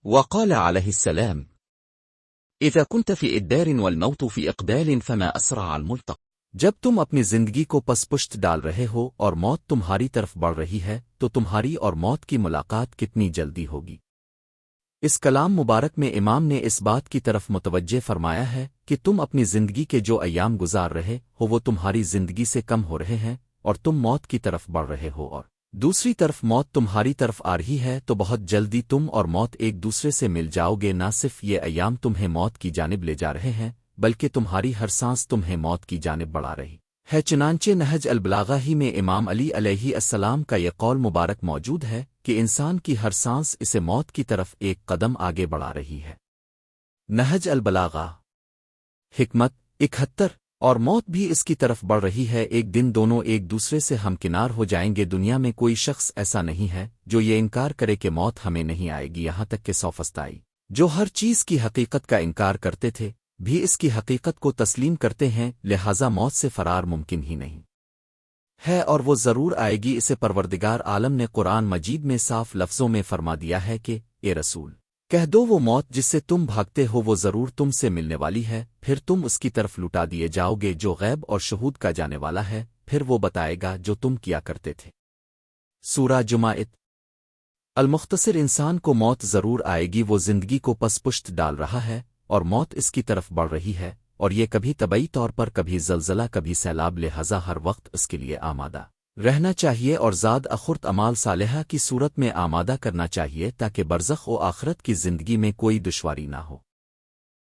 وقال عليه السلام: إذا كنت في إدبار والموت في إقبال فما أسرع الملتق. جب تم اپنی زندگی کو پس پشت ڈال رہے ہو اور موت تمہاری طرف بڑھ رہی ہے تو تمہاری اور موت کی ملاقات کتنی جلدی ہوگی۔ اس کلام مبارک میں امام نے اس بات کی طرف متوجہ فرمایا ہے کہ تم اپنی زندگی کے جو ایام گزار رہے ہو وہ تمہاری زندگی سے کم ہو رہے ہیں اور تم موت کی طرف بڑھ رہے ہو، اور دوسری طرف موت تمہاری طرف آ رہی ہے، تو بہت جلدی تم اور موت ایک دوسرے سے مل جاؤ گے۔ نہ صرف یہ ایام تمہیں موت کی جانب لے جا رہے ہیں بلکہ تمہاری ہر سانس تمہیں موت کی جانب بڑھا رہی ہے۔ چنانچہ نہج البلاغہ ہی میں امام علی علیہ السلام کا یہ قول مبارک موجود ہے کہ انسان کی ہر سانس اسے موت کی طرف ایک قدم آگے بڑھا رہی ہے۔ نہج البلاغہ حکمت 71۔ اور موت بھی اس کی طرف بڑھ رہی ہے، ایک دن دونوں ایک دوسرے سے ہمکنار ہو جائیں گے۔ دنیا میں کوئی شخص ایسا نہیں ہے جو یہ انکار کرے کہ موت ہمیں نہیں آئے گی، یہاں تک کہ سوفسطائی جو ہر چیز کی حقیقت کا انکار کرتے تھے بھی اس کی حقیقت کو تسلیم کرتے ہیں، لہذا موت سے فرار ممکن ہی نہیں ہے اور وہ ضرور آئے گی۔ اسے پروردگار عالم نے قرآن مجید میں صاف لفظوں میں فرما دیا ہے کہ اے رسول کہہ دو وہ موت جس سے تم بھاگتے ہو وہ ضرور تم سے ملنے والی ہے، پھر تم اس کی طرف لٹا دیے جاؤ گے جو غیب اور شہود کا جانے والا ہے، پھر وہ بتائے گا جو تم کیا کرتے تھے۔ سورہ جماعت المختصر۔ انسان کو موت ضرور آئے گی، وہ زندگی کو پس پشت ڈال رہا ہے اور موت اس کی طرف بڑھ رہی ہے، اور یہ کبھی طبعی طور پر، کبھی زلزلہ، کبھی سیلاب، لہذا ہر وقت اس کے لیے آمادہ رہنا چاہیے اور زاد اخرت اعمال صالحہ کی صورت میں آمادہ کرنا چاہیے تاکہ برزخ و آخرت کی زندگی میں کوئی دشواری نہ ہو۔